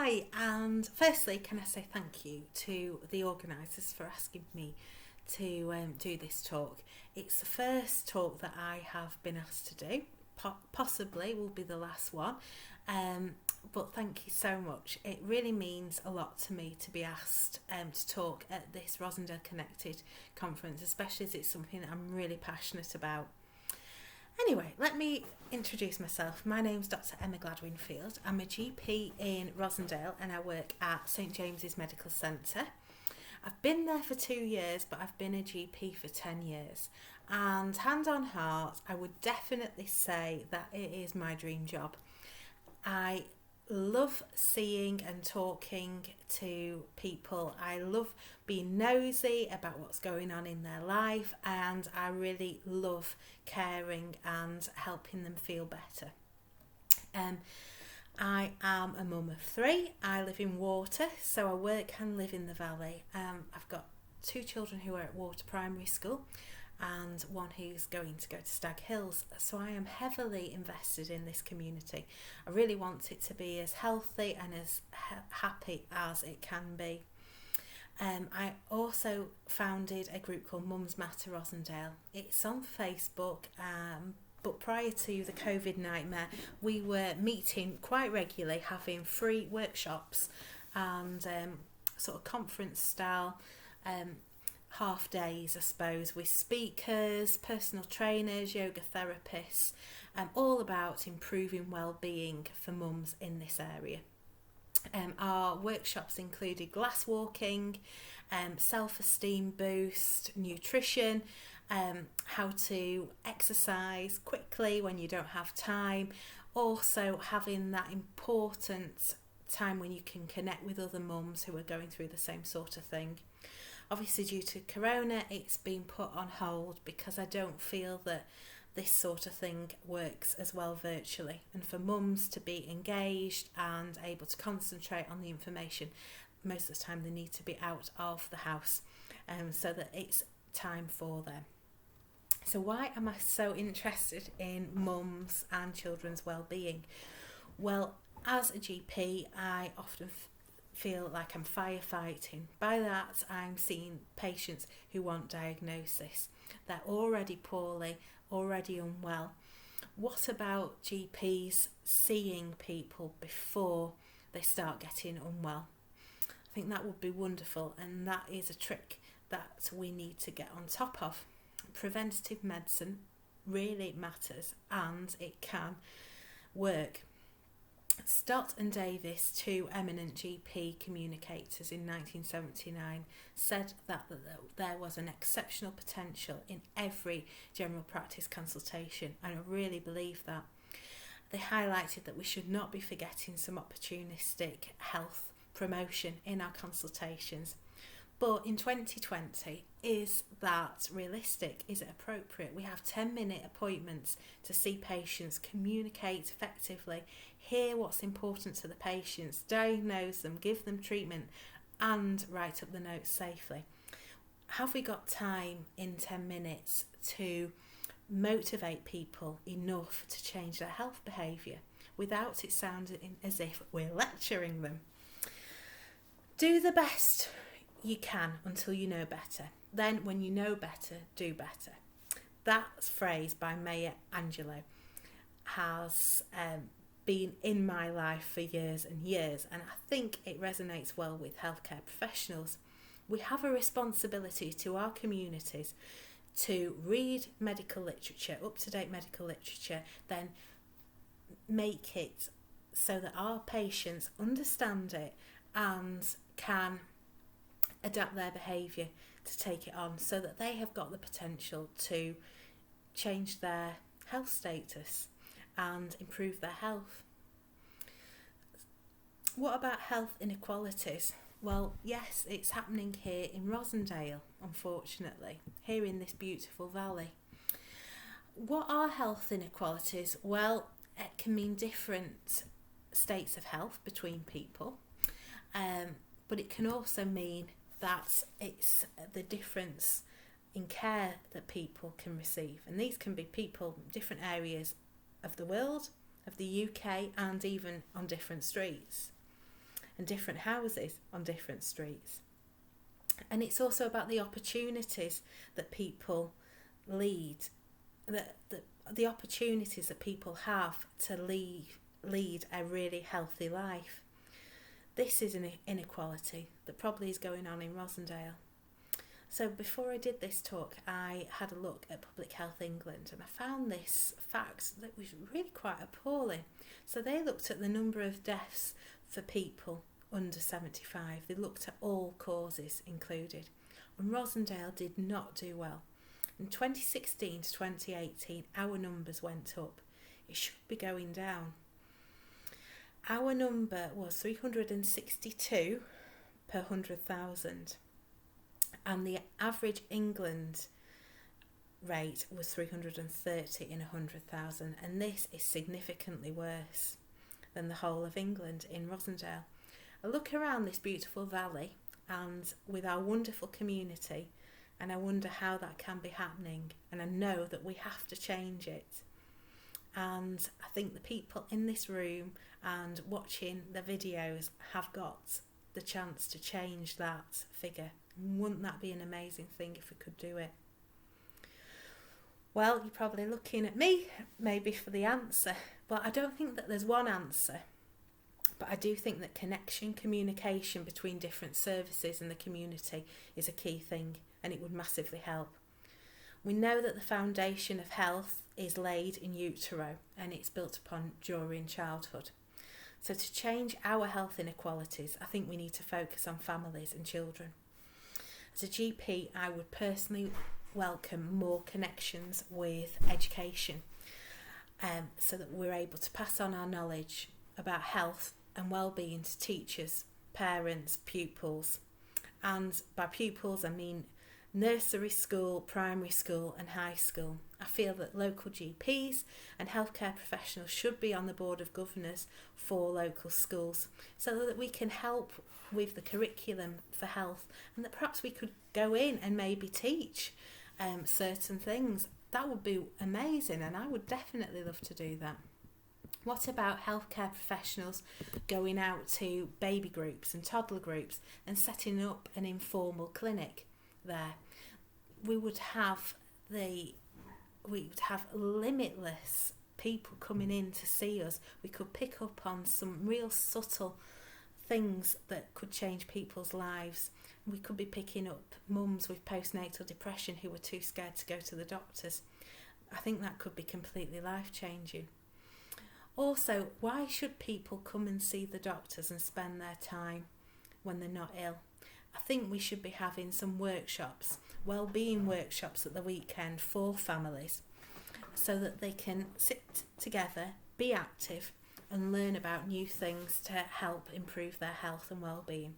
Hi, and firstly, can I say thank you to the organisers for asking me to do this talk. It's the first talk that I have been asked to do, possibly will be the last one, but thank you so much. It really means a lot to me to be asked to talk at this Rosendale Connected conference, especially as it's something that I'm really passionate about. Anyway, let me introduce myself. My name's Dr. Emma Gladwinfield. I'm a GP in Rosendale and I work at St James's Medical Centre. I've been there for 2 years, but I've been a GP for 10 years. And hand on heart, I would definitely say that it is my dream job. I love seeing and talking to people. I love being nosy about what's going on in their life, and I really love caring and helping them feel better. I am a mum of 3. I live in Water, so I work and live in the valley. I've got 2 children who are at Water Primary School and one who's going to go to Stag Hills. So I am heavily invested in this community. I really want it to be as healthy and as happy as it can be. I also founded a group called Mums Matter Rosendale. It's on Facebook, but prior to the COVID nightmare, we were meeting quite regularly, having free workshops and sort of conference style half days, I suppose, with speakers, personal trainers, yoga therapists, all about improving well-being for mums in this area. Our workshops included glass walking, self-esteem boost, nutrition, how to exercise quickly when you don't have time, also having that important time when you can connect with other mums who are going through the same sort of thing. Obviously, due to Corona, it's been put on hold because I don't feel that this sort of thing works as well virtually. And for mums to be engaged and able to concentrate on the information, most of the time they need to be out of the house, so that it's time for them. So why am I so interested in mums and children's well-being? Well, as a GP, I often feel like I'm firefighting. By that, I'm seeing patients who want diagnosis. They're already poorly, already unwell. What about GPs seeing people before they start getting unwell? I think that would be wonderful, and that is a trick that we need to get on top of. Preventative medicine really matters, and it can work. Stott and Davis, 2 eminent GP communicators in 1979, said that there was an exceptional potential in every general practice consultation, and I really believe that. They highlighted that we should not be forgetting some opportunistic health promotion in our consultations. But in 2020, is that realistic? Is it appropriate? We have 10-minute appointments to see patients, communicate effectively, hear what's important to the patients, diagnose them, give them treatment, and write up the notes safely. Have we got time in 10 minutes to motivate people enough to change their health behaviour without it sounding as if we're lecturing them? Do the best you can until you know better. Then when you know better, do better. That phrase by Maya Angelou has been in my life for years and years, and I think it resonates well with healthcare professionals. We have a responsibility to our communities to read medical literature, up-to-date medical literature, then make it so that our patients understand it and can adapt their behaviour to take it on, so that they have got the potential to change their health status and improve their health. What about health inequalities? Well, yes, it's happening here in Rosendale, unfortunately, here in this beautiful valley. What are health inequalities? Well, it can mean different states of health between people, but it can also mean that it's the difference in care that people can receive. And these can be people in different areas of the world, of the UK, and even on different streets. and different houses on different streets. And it's also about the opportunities that people lead, the opportunities that people have to lead a really healthy life. This is an inequality that probably is going on in Rosendale. So before I did this talk, I had a look at Public Health England, and I found this fact that was really quite appalling. So they looked at the number of deaths for people under 75. They looked at all causes included. And Rosendale did not do well. In 2016 to 2018, our numbers went up. It should be going down. Our number was 362 per 100,000. And the average England rate was 330 in 100,000. And this is significantly worse than the whole of England in Rosendale. I look around this beautiful valley and with our wonderful community, and I wonder how that can be happening, and I know that we have to change it. And I think the people in this room and watching the videos have got the chance to change that figure. Wouldn't that be an amazing thing if we could do it? Well, you're probably looking at me maybe for the answer, but I don't think that there's one answer. But I do think that communication between different services in the community is a key thing, and it would massively help. We know that the foundation of health is laid in utero, and it's built upon during childhood. So to change our health inequalities, I think we need to focus on families and children. As a GP, I would personally welcome more connections with education, so that we're able to pass on our knowledge about health and well-being to teachers, parents, pupils. And by pupils, I mean nursery school, primary school and high school. I feel that local GPs and healthcare professionals should be on the board of governors for local schools, so that we can help with the curriculum for health, and that perhaps we could go in and maybe teach certain things. That would be amazing, and I would definitely love to do that. What about healthcare professionals going out to baby groups and toddler groups and setting up an informal clinic there? We would have limitless people coming in to see us. We could pick up on some real subtle things that could change people's lives. We could be picking up mums with postnatal depression who were too scared to go to the doctors. I think that could be completely life-changing. Also, why should people come and see the doctors and spend their time when they're not ill? I think we should be having some workshops, well-being workshops at the weekend for families, so that they can sit together, be active and learn about new things to help improve their health and well-being.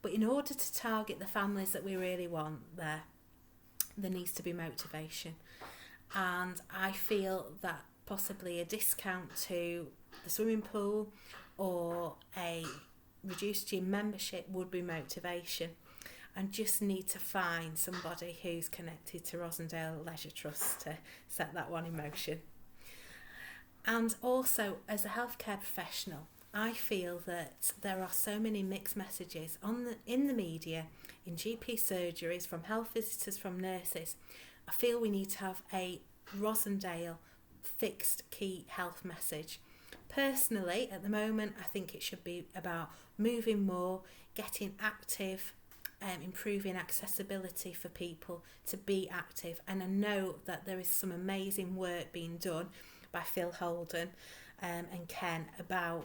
But in order to target the families that we really want there needs to be motivation. And I feel that possibly a discount to the swimming pool or a reduced gym membership would be motivation, and just need to find somebody who's connected to Rosendale Leisure Trust to set that one in motion. And also, as a healthcare professional, I feel that there are so many mixed messages in the media, in GP surgeries, from health visitors, from nurses. I feel we need to have a Rosendale fixed key health message. Personally, at the moment, I think it should be about moving more, getting active, improving accessibility for people to be active. And I know that there is some amazing work being done by Phil Holden and Ken about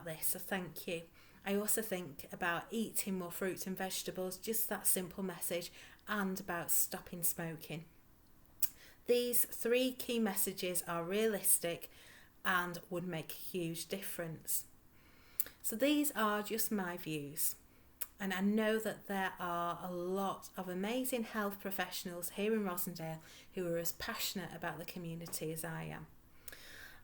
this, so thank you. I also think about eating more fruits and vegetables, just that simple message, and about stopping smoking. These three key messages are realistic and would make a huge difference. So these are just my views, and I know that there are a lot of amazing health professionals here in Rosendale who are as passionate about the community as I am.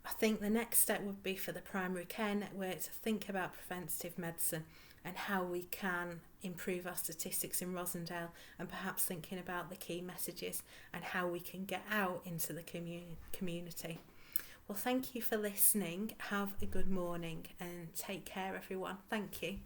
I think the next step would be for the primary care network to think about preventative medicine and how we can improve our statistics in Rosendale, and perhaps thinking about the key messages and how we can get out into the community. Well, thank you for listening. Have a good morning and take care, everyone. Thank you.